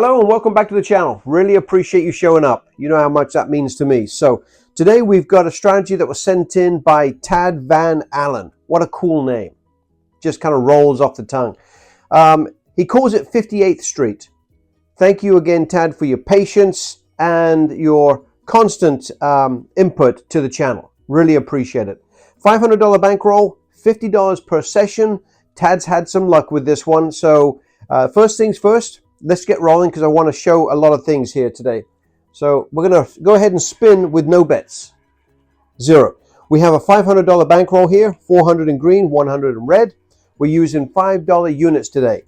Hello and welcome back to the channel. Really appreciate you showing up. You know how much that means to me. So today we've got a strategy that was sent in by Tad Van Allen. What a cool name. Just kind of rolls off the tongue. He calls it 58th Street. Thank you again, Tad, for your patience and your constant input to the channel. Really appreciate it. $500 bankroll, $50 per session. Tad's had some luck with this one. So first things first, let's get rolling because I want to show a lot of things here today. So we're going to go ahead and spin with no bets. Zero. We have a $500 bankroll here, 400 in green, 100 in red. We're using $5 units today.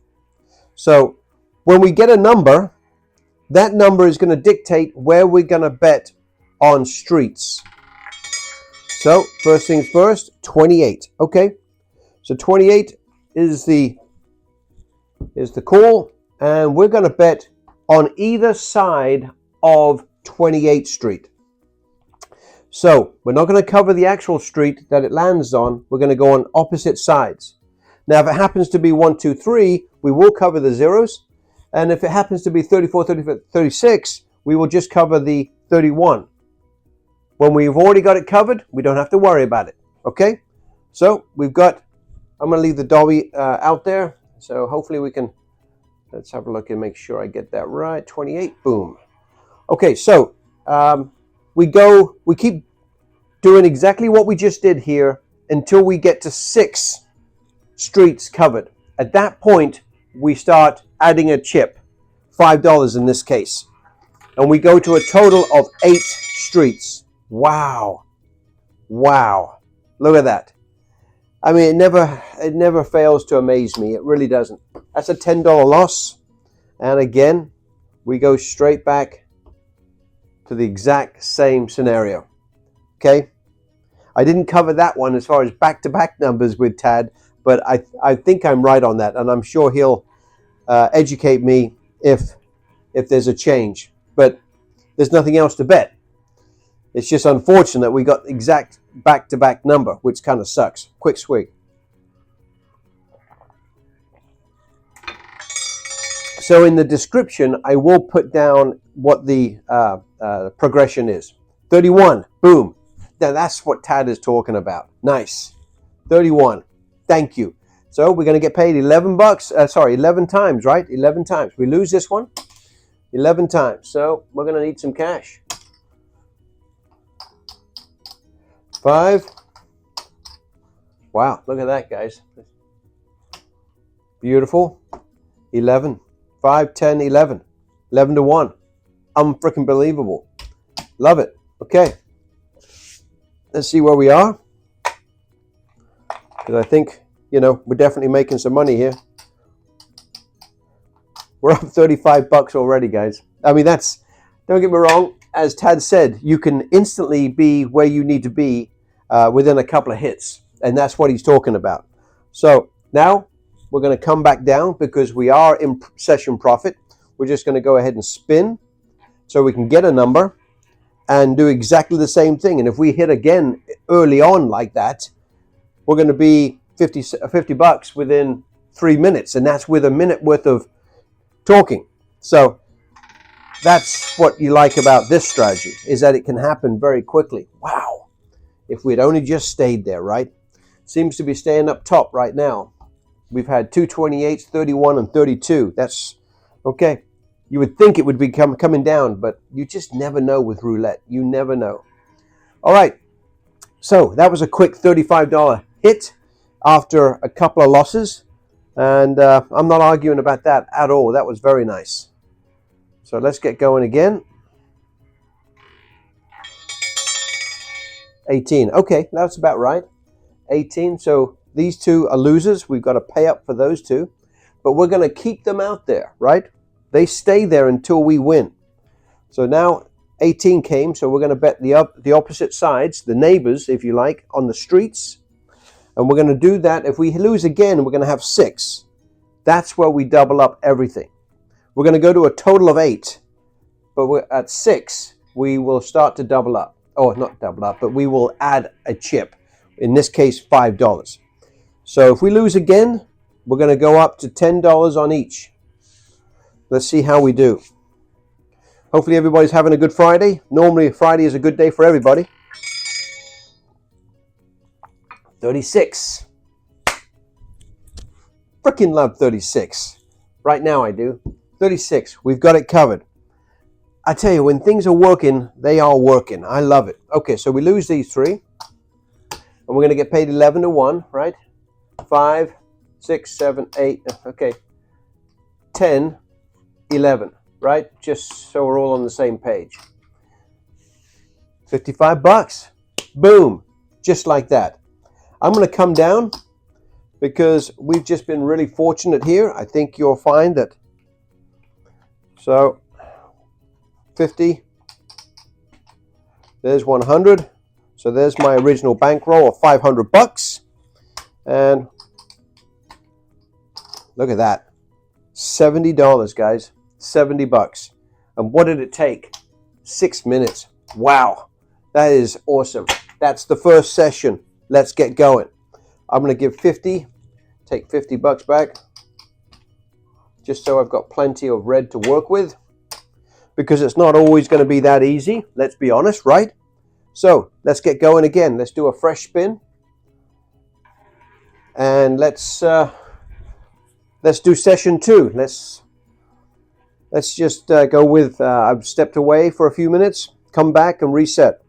So when we get a number, that number is going to dictate where we're going to bet on streets. So first things first, 28. Okay. So 28 is the call. And we're going to bet on either side of 28th Street. So we're not going to cover the actual street that it lands on. We're going to go on opposite sides. Now, if it happens to be 1, 2, 3, we will cover the zeros. And if it happens to be 34, 35, 36, we will just cover the 31. When we've already got it covered, we don't have to worry about it. Okay? So we've got, I'm going to leave the Dolby out there. So hopefully we can... Let's have a look and make sure I get that right. 28, boom. Okay, so we keep doing exactly what we just did here until we get to 6 streets covered. At that point, we start adding a chip, $5 in this case. And we go to a total of 8 streets. Wow. Wow. Look at that. I mean, it never fails to amaze me. It really doesn't. That's a $10 loss. And again, we go straight back to the exact same scenario. Okay? I didn't cover that one as far as back-to-back numbers with Tad, but I think I'm right on that, and I'm sure he'll educate me if there's a change. But there's nothing else to bet. It's just unfortunate we got exact back-to-back number, which kind of sucks. Quick swig. So in the description, I will put down what the progression is. 31, boom. Now that's what Tad is talking about. Nice. 31. Thank you. So we're going to get paid 11 times, right? 11 times. We lose this one 11 times. So we're going to need some cash. 5. Wow, look at that, guys. Beautiful. 11. 5, 10, 11. 11 to 1. Unfreaking believable. Love it. Okay. Let's see where we are. Because I think, we're definitely making some money here. We're up 35 bucks already, guys. I mean, don't get me wrong. As Tad said, you can instantly be where you need to be within a couple of hits. And that's what he's talking about. So now we're going to come back down because we are in session profit. We're just going to go ahead and spin so we can get a number and do exactly the same thing. And if we hit again early on like that, we're going to be 50 bucks within 3 minutes. And that's with a minute worth of talking. So that's what you like about this strategy, is that it can happen very quickly. Wow. If we'd only just stayed there, right? Seems to be staying up top right now. We've had 2 28s, 31, and 32. That's okay. You would think it would be coming down, but you just never know with roulette. You never know. All right. So that was a quick $35 hit after a couple of losses. And I'm not arguing about that at all. That was very nice. So let's get going again. 18. Okay, that's about right. 18. So these two are losers. We've got to pay up for those two. But we're going to keep them out there, right? They stay there until we win. So now 18 came. So we're going to bet the opposite sides, the neighbors, if you like, on the streets. And we're going to do that. If we lose again, we're going to have 6. That's where we double up everything. We're going to go to a total of 8. But we're at 6, we will start to double up. Oh, not double up, but we will add a chip. In this case, $5. So if we lose again, we're going to go up to $10 on each. Let's see how we do. Hopefully everybody's having a good Friday. Normally Friday is a good day for everybody. 36. Freaking love 36. Right now I do. 36. We've got it covered. I tell you, when things are working, they are working. I love it. Okay, so we lose these three. And we're going to get paid 11 to 1, right? 5, 6, 7, 8. Okay. 10, 11, right? Just so we're all on the same page. 55 bucks. Boom. Just like that. I'm going to come down because we've just been really fortunate here. I think you'll find that. So 50. There's 100. So there's my original bankroll of 500 bucks. And look at that. $70, guys. 70 bucks. And what did it take? 6 minutes. Wow. That is awesome. That's the first session. Let's get going. I'm going to give 50. Take 50 bucks back. Just so I've got plenty of red to work with. Because it's not always going to be that easy. Let's be honest, right? So let's get going again. Let's do a fresh spin. And let's do session 2. Let's just go with, I've stepped away for a few minutes, come back and reset,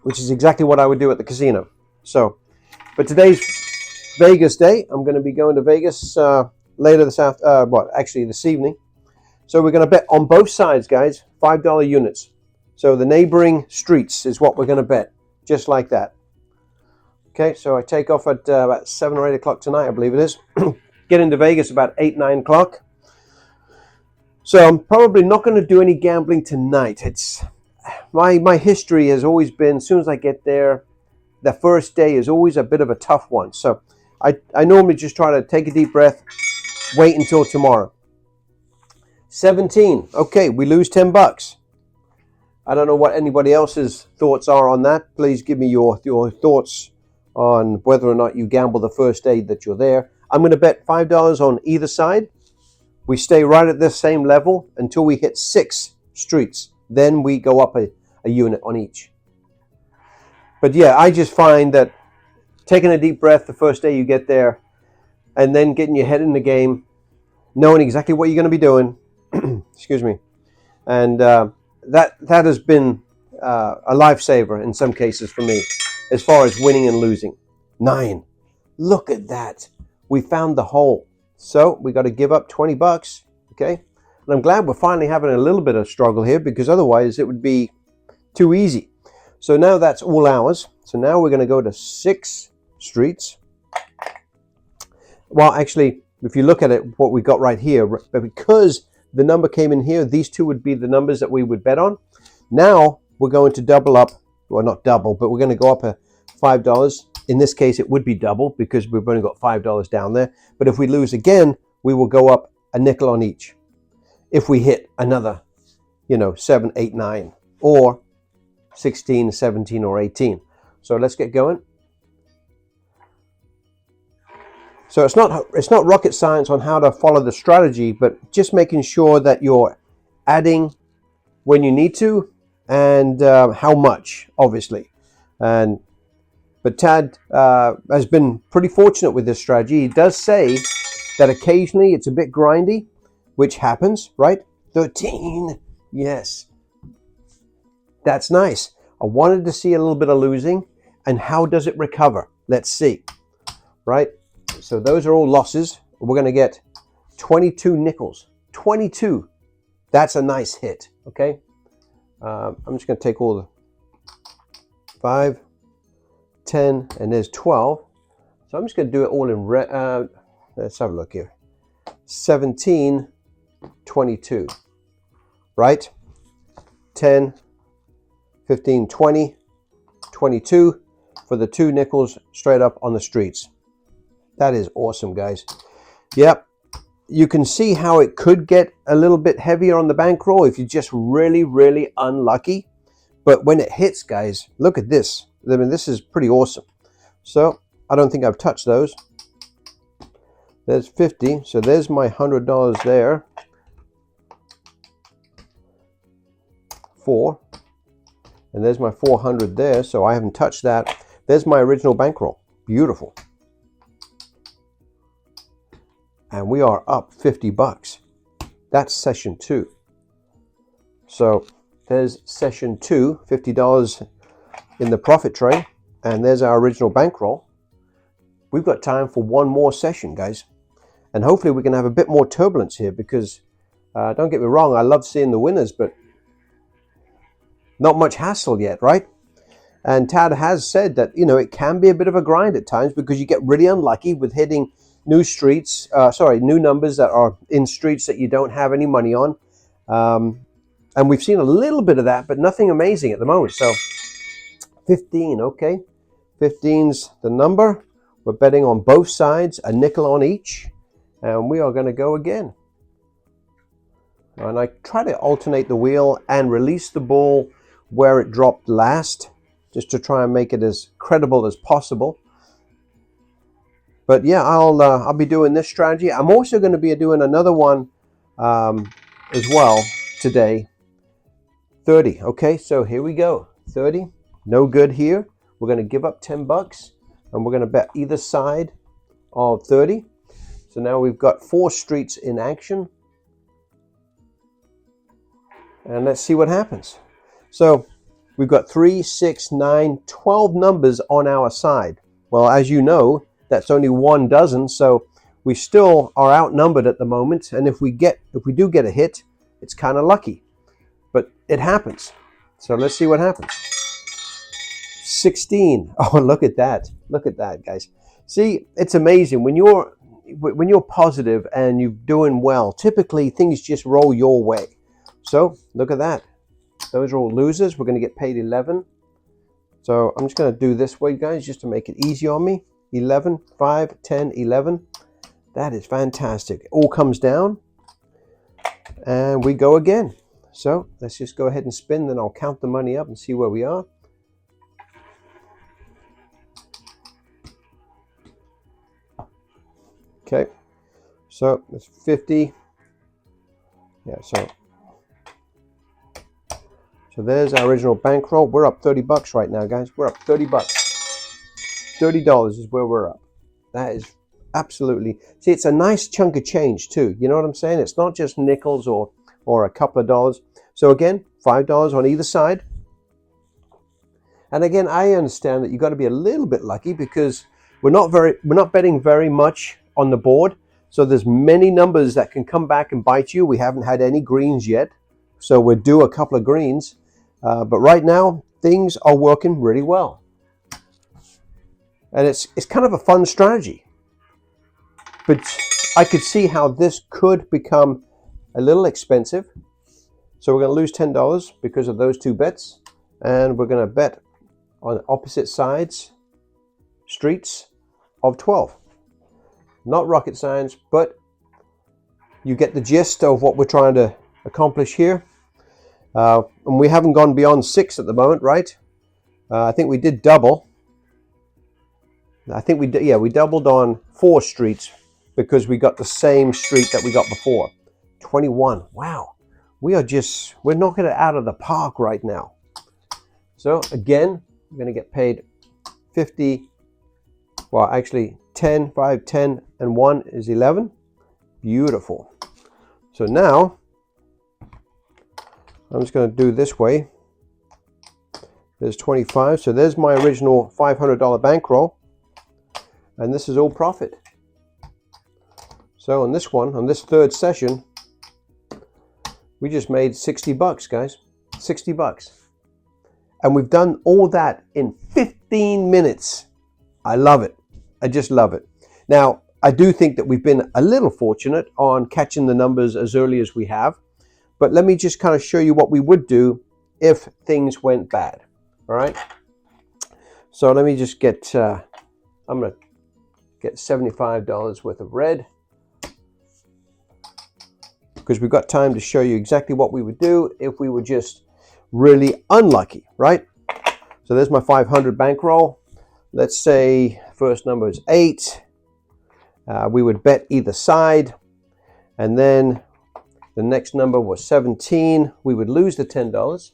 which is exactly what I would do at the casino. So, but today's Vegas day. I'm going to be going to Vegas later this evening. So we're going to bet on both sides, guys, $5 units. So the neighboring streets is what we're going to bet, just like that. Okay, so I take off at about 7 or 8 o'clock tonight, I believe it is. Get into Vegas about 8, 9 o'clock. So I'm probably not going to do any gambling tonight. It's my history has always been, as soon as I get there, the first day is always a bit of a tough one. So I normally just try to take a deep breath, wait until tomorrow. 17. Okay, we lose 10 bucks. I don't know what anybody else's thoughts are on that. Please give me your thoughts on whether or not you gamble the first day that you're there. I'm going to bet $5 on either side. We stay right at this same level until we hit 6 streets. Then we go up a unit on each. But yeah, I just find that taking a deep breath the first day you get there, and then getting your head in the game, knowing exactly what you're going to be doing, excuse me, and that has been a lifesaver in some cases for me, as far as winning and losing. 9. Look at that. We found the hole. So we got to give up 20 bucks. Okay. And I'm glad we're finally having a little bit of struggle here, because otherwise it would be too easy. So now that's all ours. So now we're going to go to 6 streets. Well, actually, if you look at it, what we got right here, because the number came in here, these two would be the numbers that we would bet on. Now we're going to double up. Well, not double, but we're going to go up $5. In this case, it would be double because we've only got $5 down there. But if we lose again, we will go up a nickel on each. If we hit another, 7, 8, 9, or 16, 17, or 18. So let's get going. So it's not rocket science on how to follow the strategy, but just making sure that you're adding when you need to, and how much, obviously. But Tad has been pretty fortunate with this strategy. He does say that occasionally it's a bit grindy, which happens, right? 13, yes. That's nice. I wanted to see a little bit of losing, and how does it recover? Let's see, right? So those are all losses. We're going to get 22 nickels. 22. That's a nice hit, okay? I'm just going to take all the 5, 10, and there's 12. So I'm just going to do it all in red. Let's have a look here. 17, 22, right? 10, 15, 20, 22 for the 2 nickels straight up on the streets. That is awesome, guys. Yep. You can see how it could get a little bit heavier on the bankroll if you're just really, really unlucky. But when it hits, guys, look at this. I mean, this is pretty awesome. So I don't think I've touched those. There's 50, so there's my $100 there. 4, and there's my 400 there, so I haven't touched that. There's my original bankroll. Beautiful. And we are up 50 bucks. That's session 2. So there's session 2, $50 in the profit tray, and there's our original bankroll. We've got time for one more session, guys, and hopefully we can have a bit more turbulence here, because don't get me wrong, I love seeing the winners, but not much hassle yet, right? And Tad has said that, you know, it can be a bit of a grind at times because you get really unlucky with hitting new streets, new numbers that are in streets that you don't have any money on. And we've seen a little bit of that, but nothing amazing at the moment. So 15, okay. 15's the number. We're betting on both sides, a nickel on each. And we are going to go again. And I try to alternate the wheel and release the ball where it dropped last, just to try and make it as credible as possible. But yeah, I'll be doing this strategy. I'm also going to be doing another one as well today. 30. Okay, so here we go. 30. No good here. We're going to give up 10 bucks, and we're going to bet either side of 30. So now we've got 4 streets in action. And let's see what happens. So we've got 3, 6, 9, 12 numbers on our side. Well, as you know, that's only 1 dozen, so we still are outnumbered at the moment. And if we do get a hit, it's kind of lucky, but it happens. So let's see what happens. 16. Oh, look at that! Look at that, guys. See, it's amazing when you're positive and you're doing well. Typically, things just roll your way. So look at that. Those are all losers. We're going to get paid 11. So I'm just going to do this way, guys, just to make it easy on me. 11, 5, 10, 11. That is fantastic. It all comes down. And we go again. So let's just go ahead and spin. Then I'll count the money up and see where we are. Okay. So it's 50. Yeah, so there's our original bankroll. We're up 30 bucks right now, guys. We're up 30 bucks. $30 is where we're up. That is absolutely... See, it's a nice chunk of change too. You know what I'm saying? It's not just nickels or a couple of dollars. So again, $5 on either side. And again, I understand that you've got to be a little bit lucky because we're not betting very much on the board. So there's many numbers that can come back and bite you. We haven't had any greens yet. So we're due a couple of greens. But right now, things are working really well. And it's kind of a fun strategy. But I could see how this could become a little expensive. So we're going to lose $10 because of those 2 bets. And we're going to bet on opposite sides, streets of 12. Not rocket science, but you get the gist of what we're trying to accomplish here. And we haven't gone beyond 6 at the moment, right? I think we did double. I think we doubled on 4 streets because we got the same street that we got before. 21. Wow. We're knocking it out of the park right now. So again, we're going to get paid 50. Well, actually 10, 5, 10, and 1 is 11. Beautiful. So now I'm just going to do this way. There's 25. So there's my original $500 bankroll. And this is all profit. So on this one, on this 3rd session, we just made 60 bucks, guys. 60 bucks. And we've done all that in 15 minutes. I love it. I just love it. Now, I do think that we've been a little fortunate on catching the numbers as early as we have. But let me just kind of show you what we would do if things went bad. All right. So let me just get, I'm going to get $75 worth of red. Because we've got time to show you exactly what we would do if we were just really unlucky, right? So there's my 500 bankroll. Let's say first number is 8. We would bet either side, and then the next number was 17. We would lose the $10,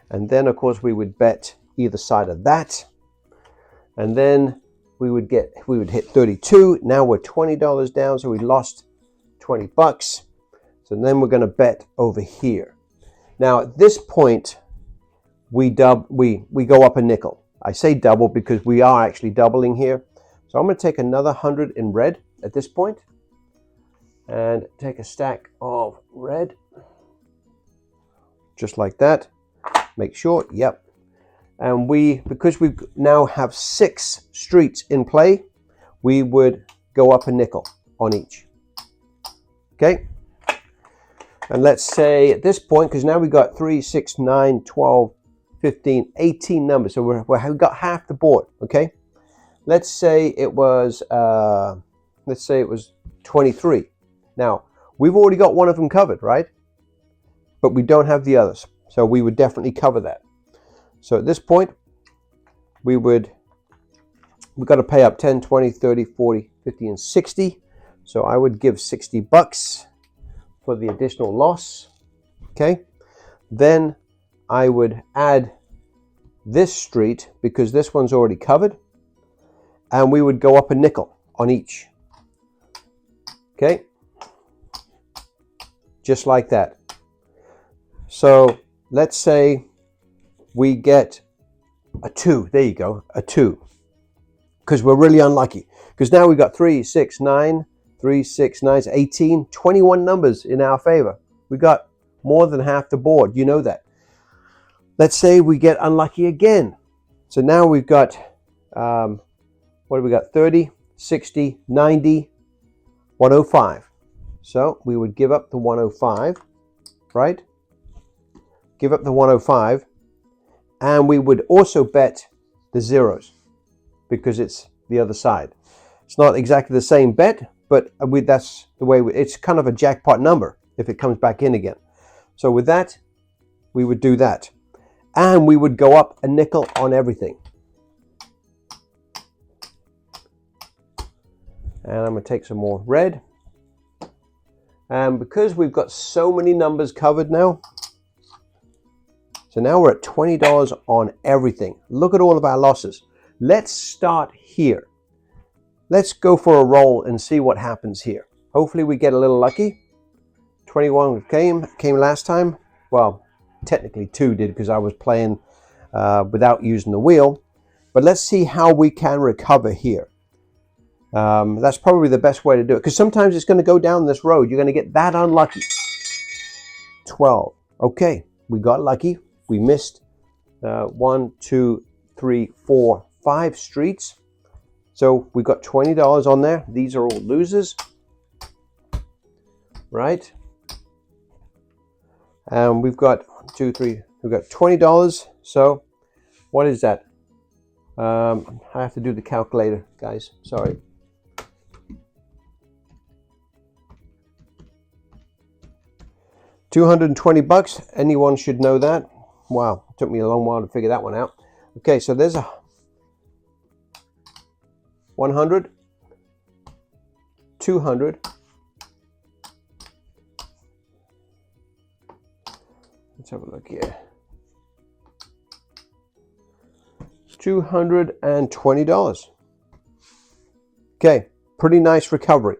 and then of course we would bet either side of that, and then we would hit 32. Now we're $20 down, so we lost 20 bucks. So then we're going to bet over here. Now at this point, we go up a nickel. I say double because we are actually doubling here. So I'm going to take another 100 in red at this point, and take a stack of red, just like that. Make sure, yep. And because we now have 6 streets in play, we would go up a nickel on each. Okay. And let's say at this point, because now we've got 3, 6, 9, 12, 15, 18 numbers. So we've got half the board, okay? Let's say it was 23. Now, we've already got one of them covered, right? But we don't have the others. So we would definitely cover that. So at this point, we've got to pay up 10, 20, 30, 40, 50, and 60. So I would give 60 bucks for the additional loss. Okay. Then I would add this street because this one's already covered. And we would go up a nickel on each. Okay. Just like that. So let's say we get a 2. There you go, a 2. Because we're really unlucky. Because now we've got 3, 6, 9, 3, 6, 9, 18, 21 numbers in our favor. We got more than half the board. You know that. Let's say we get unlucky again. So now we've got, what do we got? 30, 60, 90, 105. So we would give up the 105, right? Give up the 105. And we would also bet the zeros because it's the other side. It's not exactly the same bet, but that's the way it's kind of a jackpot number if it comes back in again. So with that, we would do that. And we would go up a nickel on everything. And I'm going to take some more red. And because we've got so many numbers covered now, so now we're at $20 on everything. Look at all of our losses. Let's start here. Let's go for a roll and see what happens here. Hopefully we get a little lucky. 21 came last time. Well, technically 2 did because I was playing without using the wheel. But let's see how we can recover here. That's probably the best way to do it because sometimes it's going to go down this road. You're going to get that unlucky. 12. Okay, we got lucky. We missed 1, 2, 3, 4, 5 streets. So we got $20 on there. These are all losers, right? And we've got 1, 2, 3. We've got $20. So what is that? I have to do the calculator, guys. Sorry. $220. Anyone should know that. Wow, it took me a long while to figure that one out. Okay, so there's a 100, 200. Let's have a look here. $220. Okay, pretty nice recovery.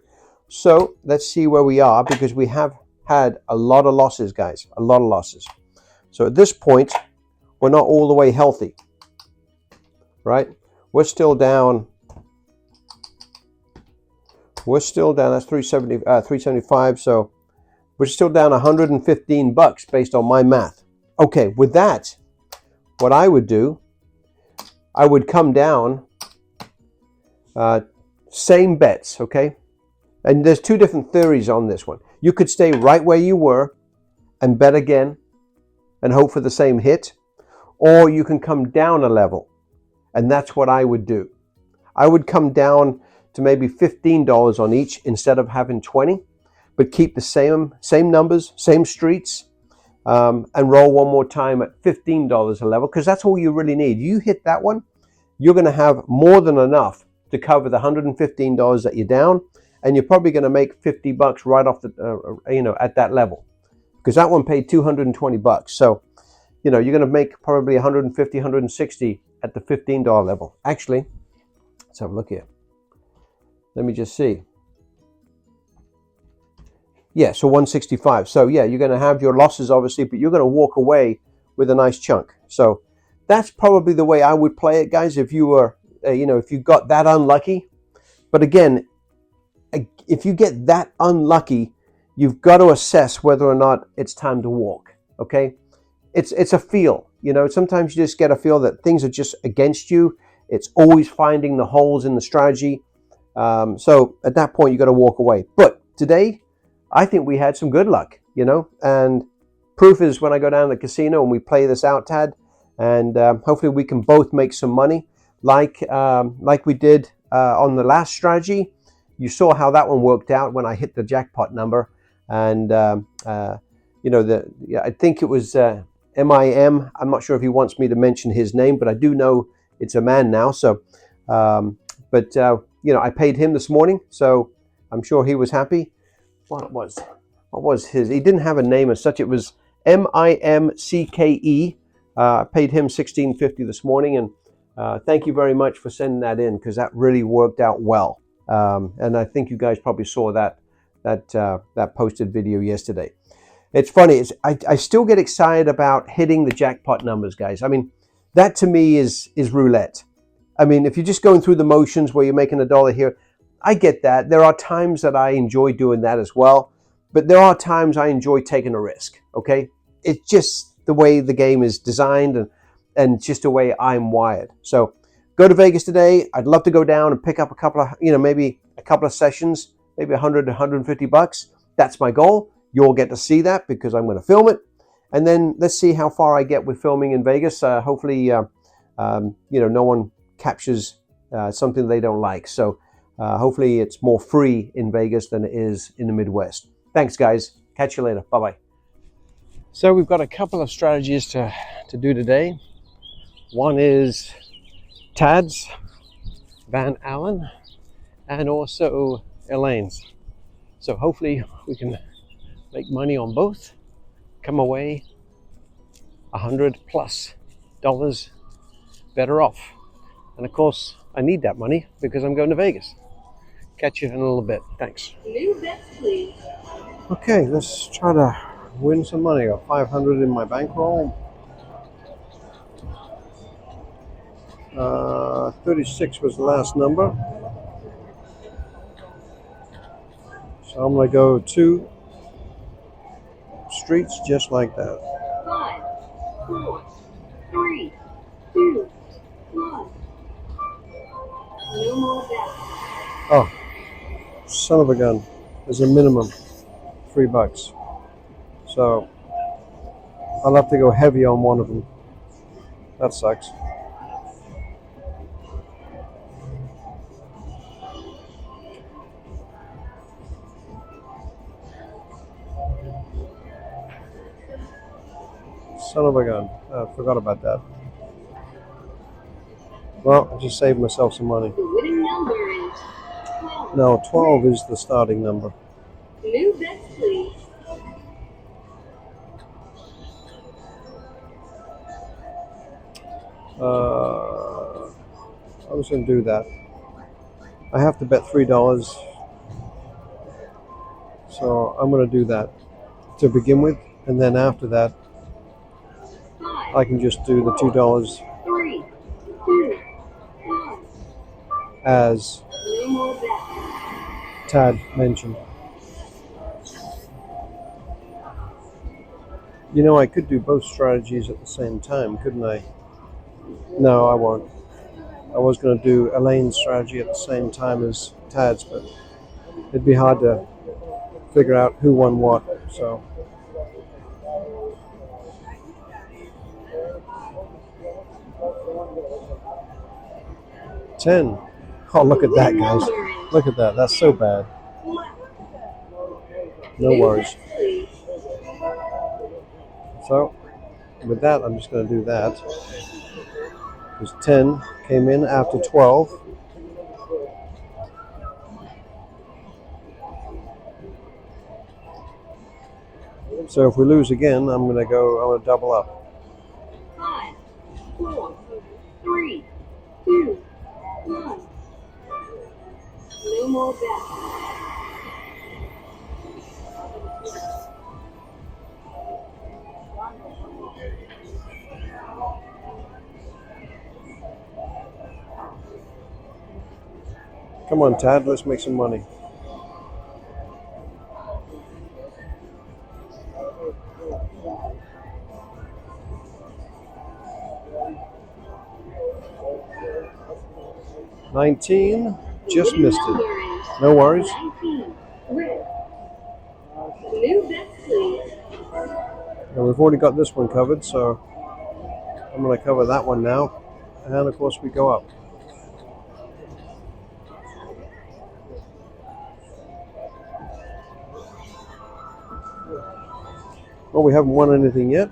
So let's see where we are because we have had a lot of losses, guys, a lot of losses. So at this point, we're not all the way healthy, right? We're still down. That's 375. So we're still down 115 bucks based on my math. Okay, with that, what I would do, I would come down, same bets, okay? And there's 2 different theories on this one. You could stay right where you were and bet again and hope for the same hit, or you can come down a level, and that's what I would do. I would come down to maybe $15 on each instead of having 20, but keep the same numbers, same streets, and roll one more time at $15 a level because that's all you really need. You hit that one, you're going to have more than enough to cover the $115 that you're down, and you're probably going to make $50 right off the at that level, because that one paid $220. So you're going to make probably 150, 160 at the $15 level. Actually, let's have a look here. Let me just see. Yeah, so 165. So yeah, you're going to have your losses obviously, but you're going to walk away with a nice chunk. So that's probably the way I would play it, guys, if you were if you got that unlucky. But again, if you get that unlucky, you've got to assess whether or not it's time to walk. Okay, it's a feel. Sometimes you just get a feel that things are just against you. It's always finding the holes in the strategy. So at that point, you got to walk away. But today, I think we had some good luck. And proof is when I go down to the casino and we play this out, Tad, and hopefully we can both make some money, like we did on the last strategy. You saw how that one worked out when I hit the jackpot number, and I think it was MIM. I'm not sure if he wants me to mention his name, but I do know it's a man now. So, I paid him this morning, so I'm sure he was happy. What was his? He didn't have a name as such. It was MIMCKE. I paid him $16.50 this morning, and thank you very much for sending that in, because that really worked out well. And I think you guys probably saw that posted video yesterday. It's funny. I still get excited about hitting the jackpot numbers, guys. I mean, that to me is roulette. I mean, if you're just going through the motions where you're making $1 here, I get that. There are times that I enjoy doing that as well, but there are times I enjoy taking a risk. Okay, it's just the way the game is designed, and just the way I'm wired. So go to Vegas today. I'd love to go down and pick up a couple of, maybe a couple of sessions, maybe 100 to 150 bucks. That's my goal. You'll get to see that because I'm going to film it. And then let's see how far I get with filming in Vegas. Hopefully, no one captures something they don't like. So hopefully it's more free in Vegas than it is in the Midwest. Thanks, guys. Catch you later. Bye-bye. So we've got a couple of strategies to do today. One is Tad's, Van Allen, and also Elaine's. So hopefully we can make money on both, come away $100+ better off. And of course, I need that money because I'm going to Vegas. Catch you in a little bit. Thanks. New bets, please. Okay, let's try to win some money. I got 500 in my bankroll. 36 was the last number. So I'm going to go 2 streets just like that. 5, 4, 3, 2, 1. No more bets. Oh, son of a gun. There's a minimum $3. So I'll have to go heavy on one of them. That sucks. Son of a gun. I forgot about that. Well, I just saved myself some money. The winning number is 12. No, 12 is the starting number. New bets, please. I was going to do that. I have to bet $3. So I'm going to do that to begin with. And then after that, I can just do the $2. 3, 2, 1. As Tad mentioned. I could do both strategies at the same time, couldn't I? No, I won't. I was going to do Elaine's strategy at the same time as Tad's, but it'd be hard to figure out who won what, so. $10. Oh, look at that, guys. Look at that. That's so bad. No worries. So, with that, I'm just going to do that. Because 10 came in after 12. So if we lose again, I'm gonna double up. 5, 4, 3, 2, 1. No more bets. Come on, Tad, let's make some money. $19, just missed it. No worries. 19. Red. New bets, please. And we've already got this one covered, so I'm going to cover that one now. And of course we go up. Well, we haven't won anything yet,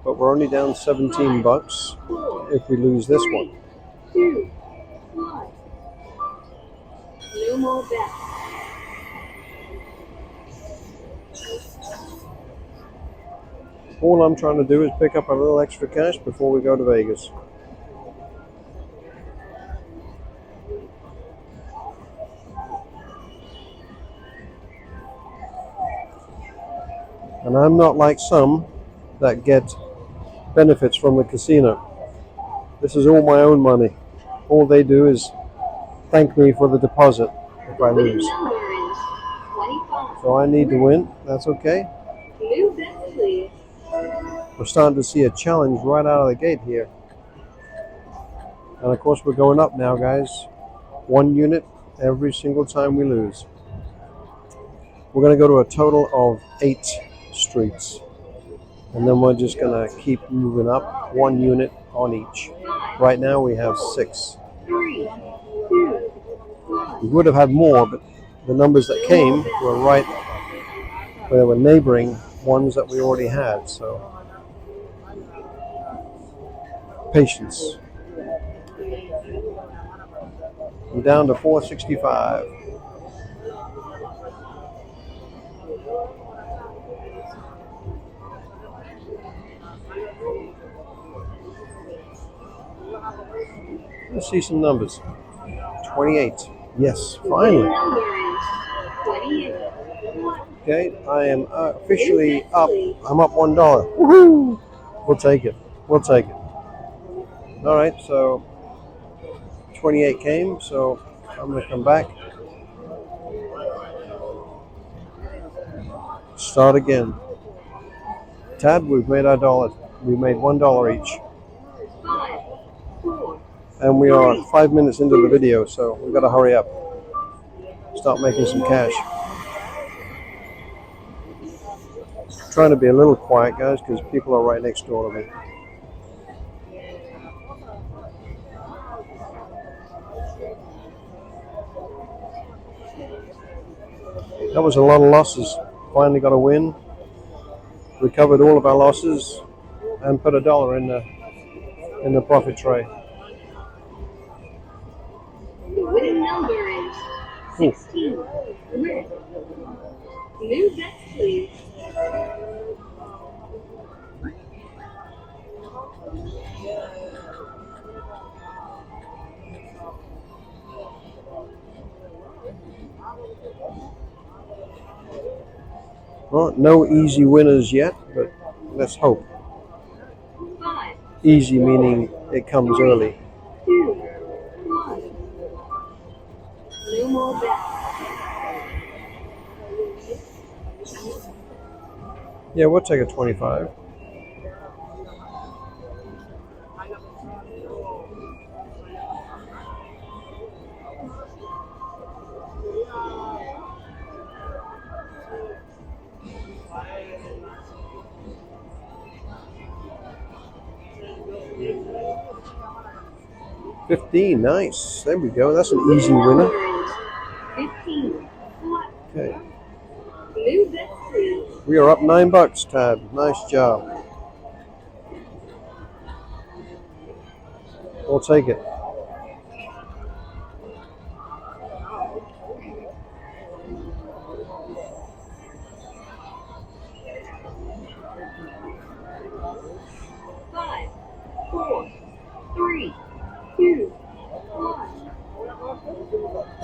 but we're only down 17 bucks if we lose this one. 2, 1. No more bets. All I'm trying to do is pick up a little extra cash before we go to Vegas. And I'm not like some that get benefits from the casino. This is all my own money. All they do is thank me for the deposit if I lose. So I need to win. That's okay. New bets, please. We're starting to see a challenge right out of the gate here. And of course we're going up now, guys. 1 unit every single time we lose. We're going to go to a total of 8 streets. And then we're just going to keep moving up 1 unit on each. Right now we have 6. 3, 2, 1. We would have had more, but the numbers that came were right where they were neighboring ones that we already had. So patience. I'm down to 465. Let's see some numbers. 28. Yes, finally. Okay, I am officially up. I'm up $1. Woohoo! We'll take it. We'll take it. All right, so 28 came, so I'm going to come back. Start again. Tad, we've made our dollar. We made $1 each. And we are 5 minutes into the video, so we've got to hurry up. Start making some cash. Trying to be a little quiet, guys, because people are right next door to me. That was a lot of losses. Finally got a win. Recovered all of our losses and put $1 in the profit tray. The winning number is 16. Red. New bets, please. Well, no easy winners yet, but let's hope. 5. Easy meaning it comes early. 2, 1. No more bets. Yeah, we'll take a 25. $15, nice. There we go. That's an easy winner. 15. Okay. New bets, please. We are up $9, Tad. Nice job. We'll take it.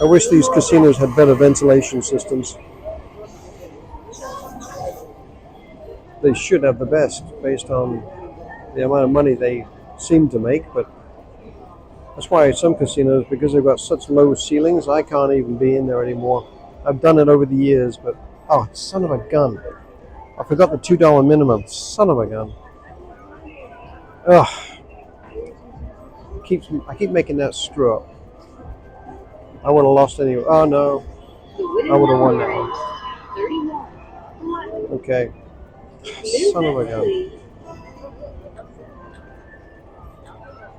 I wish these casinos had better ventilation systems. They should have the best based on the amount of money they seem to make, but that's why some casinos, because they've got such low ceilings, I can't even be in there anymore. I've done it over the years, but oh, son of a gun. I forgot the $2 minimum. Son of a gun. Ugh. I keep making that screw up. I would have lost anyway. Oh no. I would have won that one. 31. Okay. Son of a gun.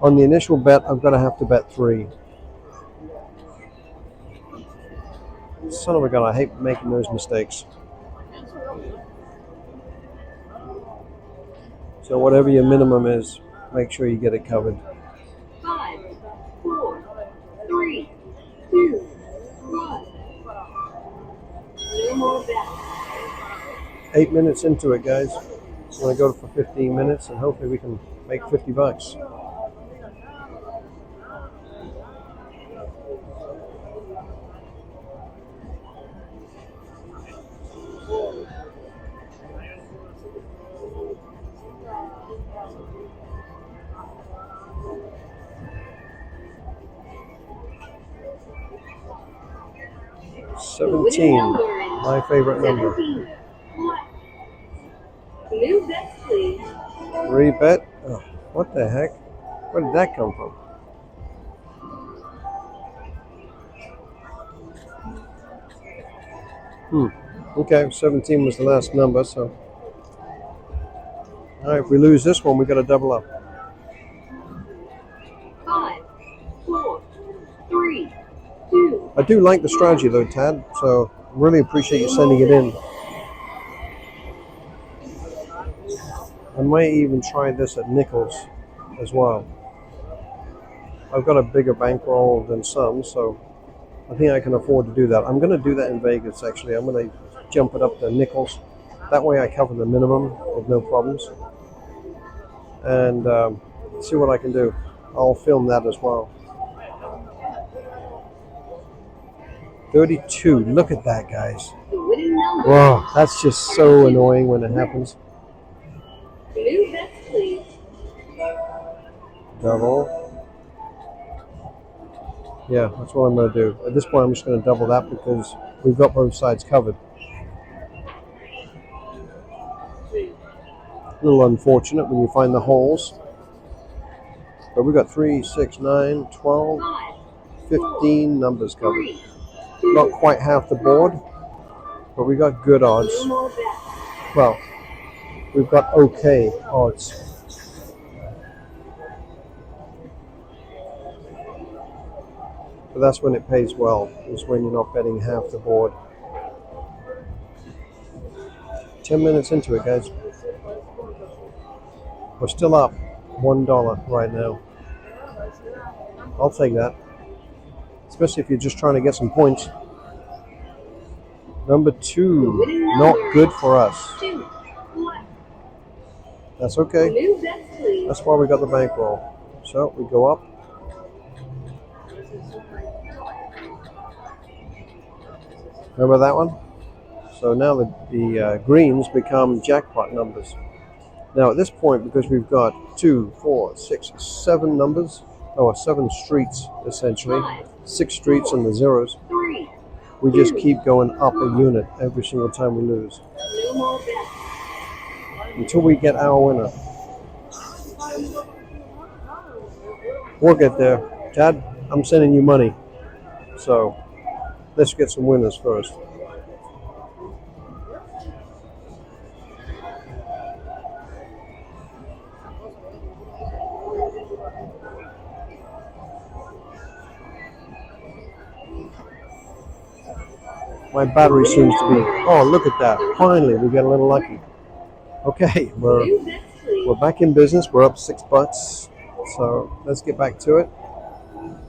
On the initial bet, I'm going to have to bet 3. Son of a gun, I hate making those mistakes. So whatever your minimum is, make sure you get it covered. 5, 4, 3, 2, 1. No more bets. 8 minutes into it, guys. I'm going to go for 15 minutes and hopefully we can make $50. $17, my favorite number. 17. New bets, please. Rebet? Oh, what the heck? Where did that come from? Okay, 17 was the last number, so. Alright, if we lose this one, we got to double up. 5, 4, 3, 2. I do like the strategy though, Tad, so really appreciate you sending it in. I might even try this at nickels as well. I've got a bigger bankroll than some, so I think I can afford to do that. I'm going to do that in Vegas, actually. I'm going to jump it up to nickels. That way I cover the minimum with no problems. And see what I can do. I'll film that as well. 32. Look at that, guys. The winning number. Wow, that's just so annoying when it happens. New bets, please. Double. Yeah, that's what I'm going to do. At this point, I'm just going to double that because we've got both sides covered. A little unfortunate when you find the holes. But we've got 3, 6, 9, 12, 15 numbers covered. Not quite half the board, but we got good odds. No more bets. Well, we've got okay odds. But that's when it pays well, is when you're not betting half the board. 10 minutes into it, guys. We're still up $1 right now. I'll take that. Especially if you're just trying to get some points. Number 2, not good for us. 2, 1. That's okay. New bets, please. That's why we got the bankroll. So we go up. Remember that one? So now the greens become jackpot numbers. Now at this point, because we've got 2, 4, 6, 7 numbers, 7 streets essentially, 6 streets and the zeros, 3. we just keep going up a unit every single time we lose No more bets. until we get our winner. We'll get there. Tad, I'm sending you money. So let's get some winners first. My battery seems to be, oh, look at that. Finally, we get a little lucky. Okay, New bets, please. we're back in business. We're up $6. So let's get back to it.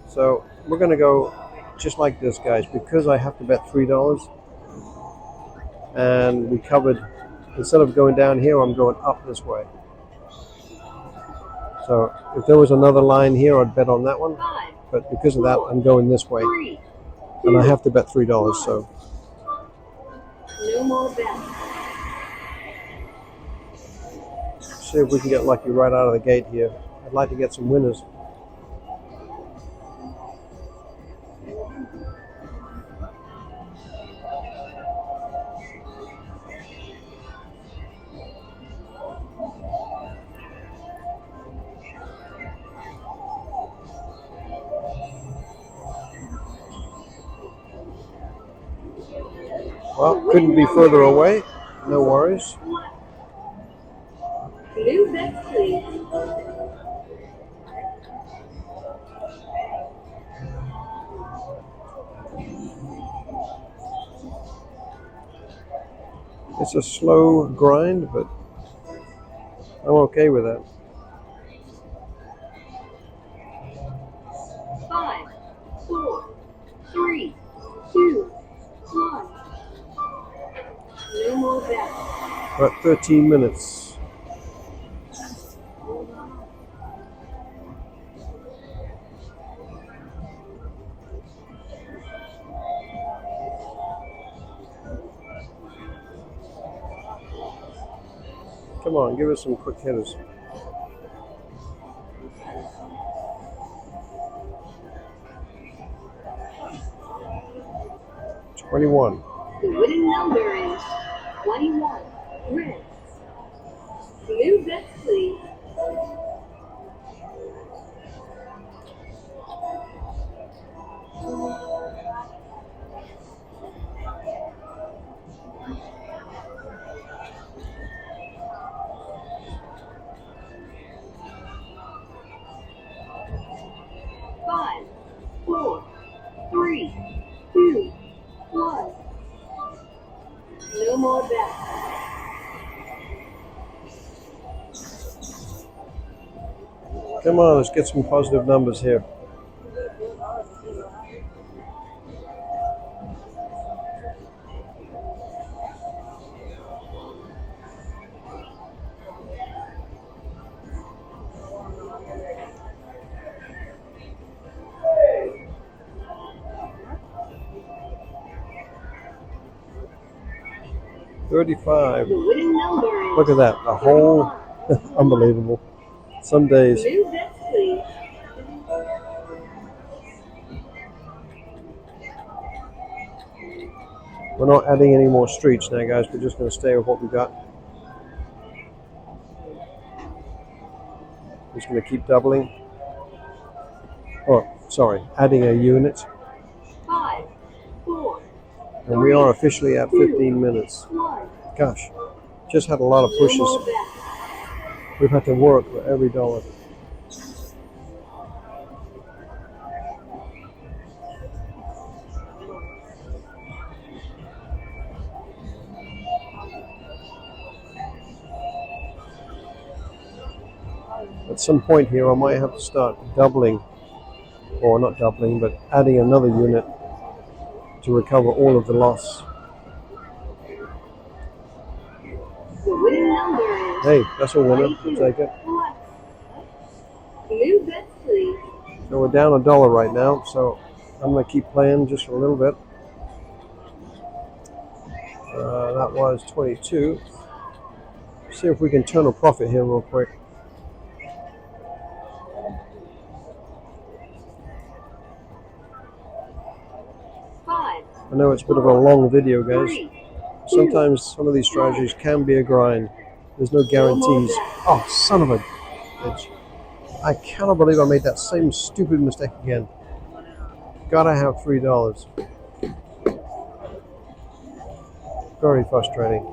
So we're going to go just like this, guys, because I have to bet $3. And we covered, instead of going down here, I'm going up this way. So if there was another line here, I'd bet on that one. 5, But because of that, I'm going this way. 3, and I have to bet $3, so No more bets. see if we can get lucky right out of the gate here. I'd like to get some winners. Well, couldn't be further away. No worries. New bets, please. It's a slow grind, but I'm okay with that. 5, 4, 3, 2, 1. No more bets. About 13 minutes. Come on, give us some quick hitters. $21. The winning number is 21. Red. New bets, please. Five, 4, 3, 2, 1. No more bets. Come on, let's get some positive numbers here. $35. The winning number is Look at that. A whole unbelievable. Some days. New bets, please. We're not adding any more streets now, guys. We're just going to stay with what we got. Just going to keep doubling. Oh, sorry, adding a unit. 5, 4, And we are officially at 15 minutes. 1. Gosh, just had a lot of No more pushes. bets. We've had to work for every dollar. At some point here, I might have to start doubling, or not doubling, but adding another unit to recover all of the loss. The winning number is Hey, that's a winner. I'll take it. New bets, please. So we're down $1 right now, so I'm going to keep playing just for a little bit. That was 22. See if we can turn a profit here real quick. Five, I know it's a bit of a long video, guys. 3, Sometimes some of these strategies can be a grind. There's no guarantees. Oh, son of a bitch. I cannot believe I made that same stupid mistake again. Gotta have $3. Very frustrating.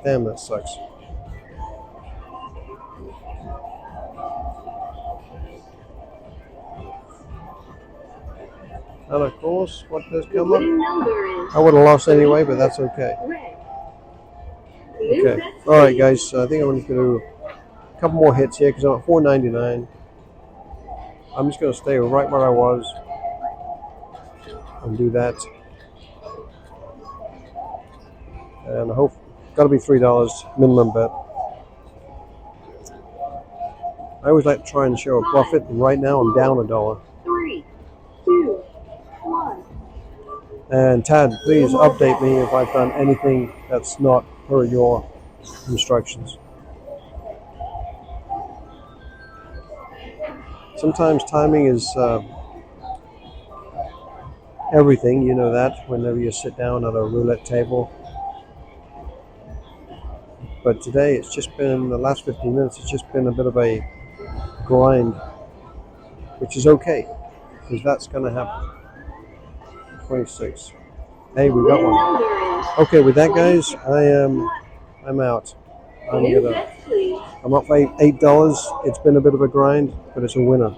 Damn, that sucks. And of course, what does the come up? winning number is I would have lost anyway, but that's okay. red. New Okay. bets, All right, please. guys. I think I'm going to do a couple more hits here because I'm at $4.99. I'm just going to stay right where I was and do that. And I hope got to be $3 minimum bet. I always like to try and show a profit, and right now I'm down $1. 3, 2, 1. And Tad, please update me if I've done anything that's not per your instructions. Sometimes timing is everything, you know that, whenever you sit down at a roulette table. But today it's just been, the last 15 minutes, it's just been a bit of a grind, which is okay, because that's going to happen. 26. Hey, we got one. Number is Okay, with that, guys, I'm out. new bets, please. I'm up by $8. It's been a bit of a grind, but it's a winner.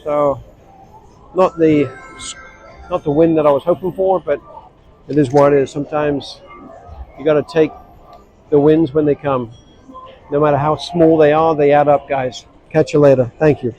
So not the win that I was hoping for, but it is what it is. Sometimes you got to take the wins when they come. No matter how small they are, they add up, guys. Catch you later. Thank you.